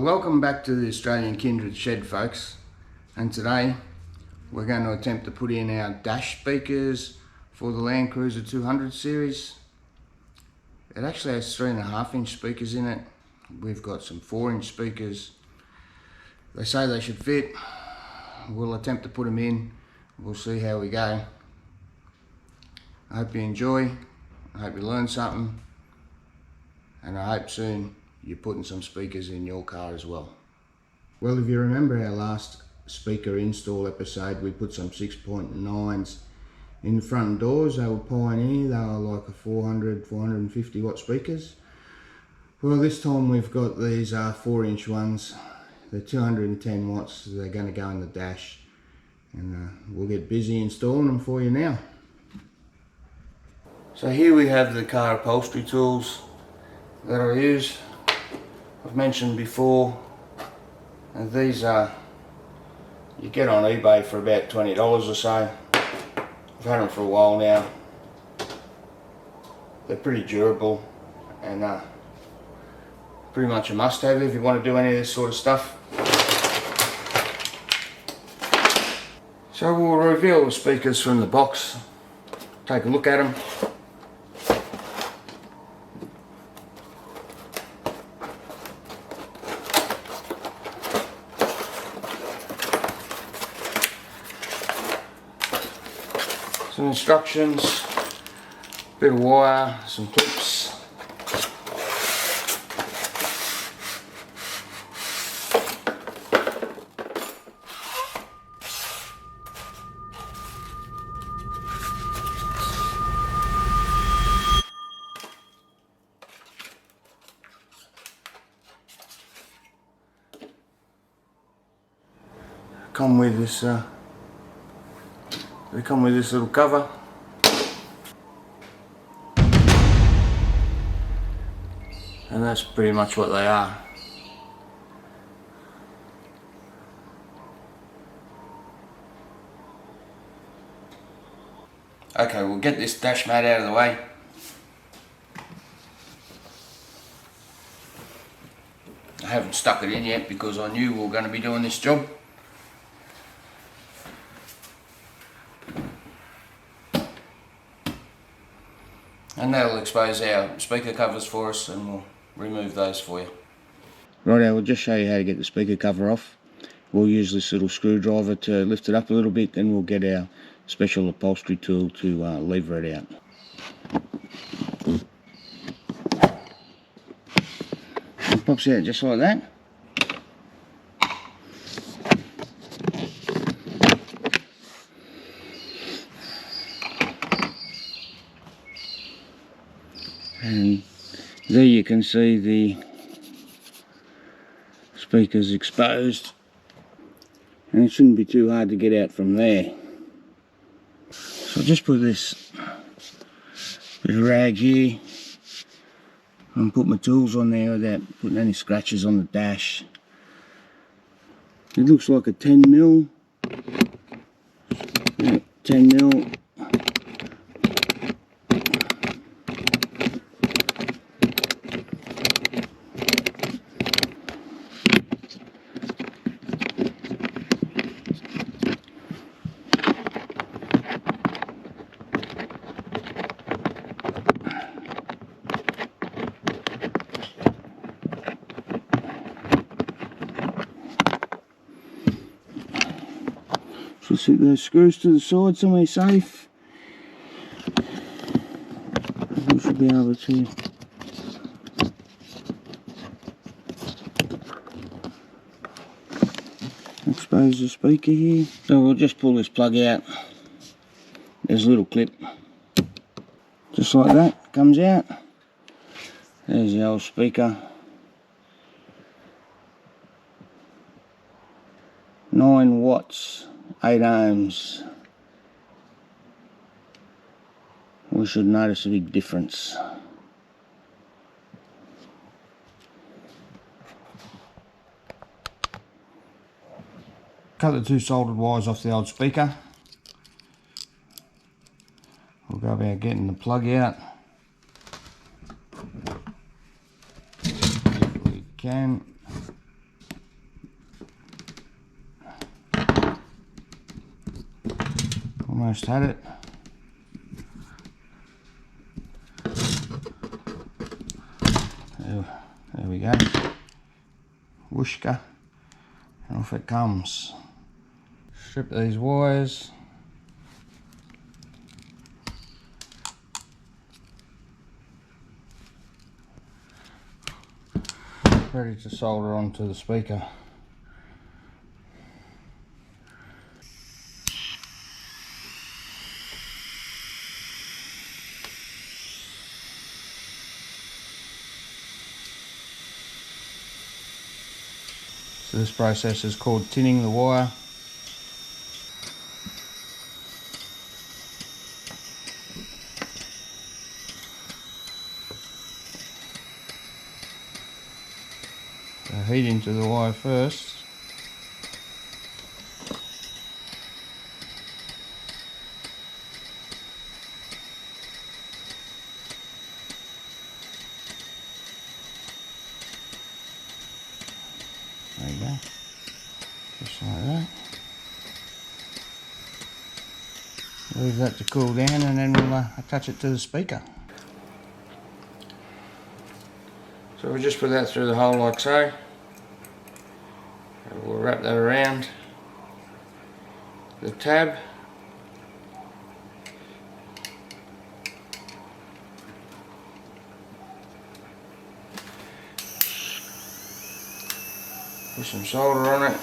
Welcome back to the Australian Kindred Shed, folks, and today we're going to attempt to put in our dash speakers for the Landcruiser 200 series. It actually has 3.5-inch speakers in it. We've got some 4-inch speakers. They say they should fit. We'll attempt to put them in. We'll see how we go. I hope you enjoy. I hope you learn something, and I hope soon you're putting some speakers in your car as well. Well, if you remember our last speaker install episode, we put some 6.9s in the front doors. They were Pioneer. They were like a 450 watt speakers. Well, this time we've got these 4-inch ones. They're 210 watts. They're going to go in the dash, and we'll get busy installing them for you now. So here we have the car upholstery tools that I use. I've mentioned before, and these are, you get on eBay for about $20 or so. I've had them for a while now. They're pretty durable and pretty much a must-have if you want to do any of this sort of stuff. So we'll reveal the speakers from the box, take a look at them. Some instructions, bit of wire, some clips. Come with this. They come with this little cover. And that's pretty much what they are. Okay, we'll get this dash mat out of the way. I haven't stuck it in yet because I knew we were going to be doing this job. And that'll expose our speaker covers for us, and we'll remove those for you. Righto, we'll just show you how to get the speaker cover off. We'll use this little screwdriver to lift it up a little bit, then we'll get our special upholstery tool to lever it out. It pops out just like that. And there you can see the speakers exposed, and it shouldn't be too hard to get out from there. So I'll just put this bit of rag here and put my tools on there without putting any scratches on the dash. It looks like a 10mm. Yeah, 10mm. Just sit those screws to the side somewhere safe. We should be able to expose the speaker here. So we'll just pull this plug out. There's a little clip. Just like that, comes out. There's the old speaker. 9 watts. 8 ohms. We should notice a big difference. Cut the 2 soldered wires off the old speaker. We'll go about getting the plug out. If we can. Almost had it. There we go. Whooshka. And off it comes. Strip these wires. Ready to solder onto the speaker. So this process is called tinning the wire. So heat into the wire first. There you go. Just like that. Leave that to cool down and then we'll attach it to the speaker. So we'll just put that through the hole like so. And we'll wrap that around the tab. Put some solder on it.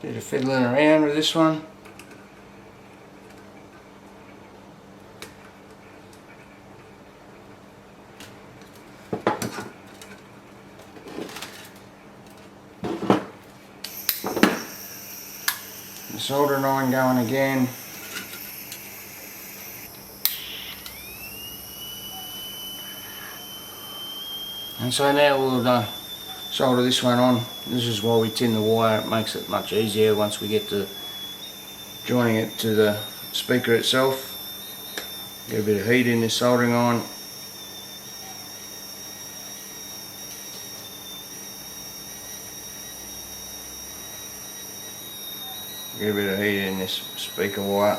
Bit of fiddling around with this one. The soldering iron going again. And so now we'll solder this one on. This is why we tin the wire. It makes it much easier once we get to joining it to the speaker itself. Get a bit of heat in this soldering iron. Get a bit of heat in this speaker wire.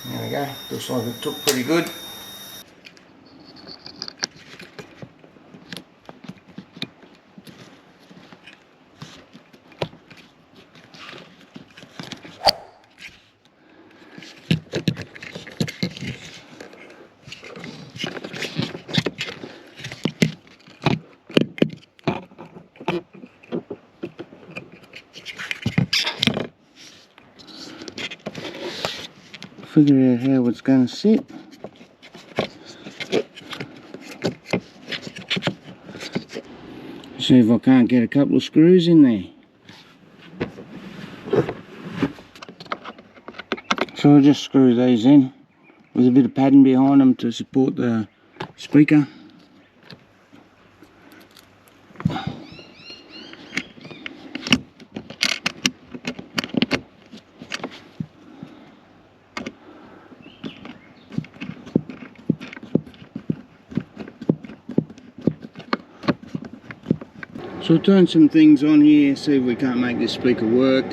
There we go, looks like it took pretty good. Figure out how it's going to sit. See if I can't get a couple of screws in there. So I'll just screw these in with a bit of padding behind them to support the speaker. So we'll turn some things on here, see if we can't make this speaker work.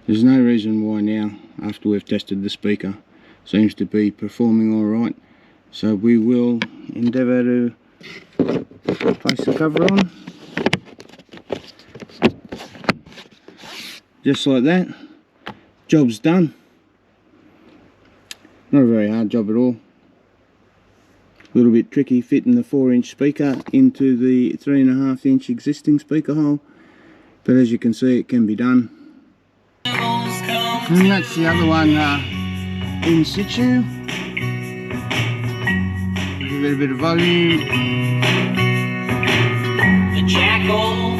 There's no reason why now, after we've tested the speaker, seems to be performing alright. So we will endeavour to place the cover on. Just like that. Job's done. Not a very hard job at all. A little bit tricky fitting the 4-inch speaker into the 3.5-inch existing speaker hole. But as you can see, it can be done. And that's the other one in situ. Give it a bit of volume. The jackals.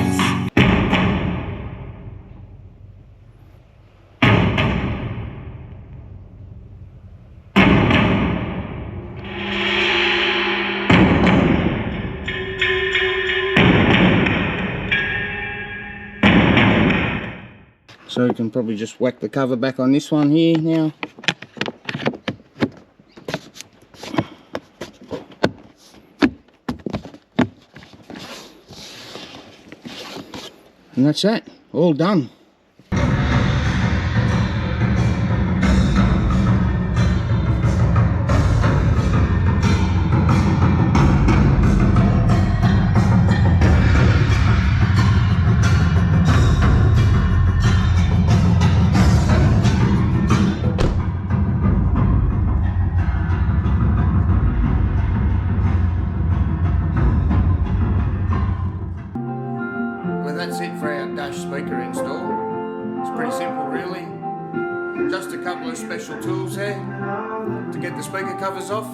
So you can probably just whack the cover back on this one here now. And that's that, all done. That's it for our dash speaker install. It's pretty simple really. Just a couple of special tools there to get the speaker covers off.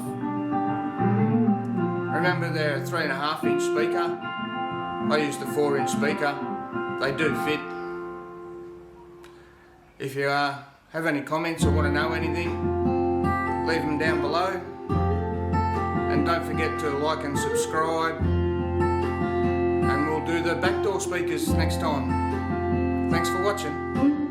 Remember they're a 3.5-inch speaker. I used a 4-inch speaker. They do fit. If you have any comments or want to know anything, leave them down below. And don't forget to like and subscribe. And we'll do the backdoor speakers next time. Thanks for watching.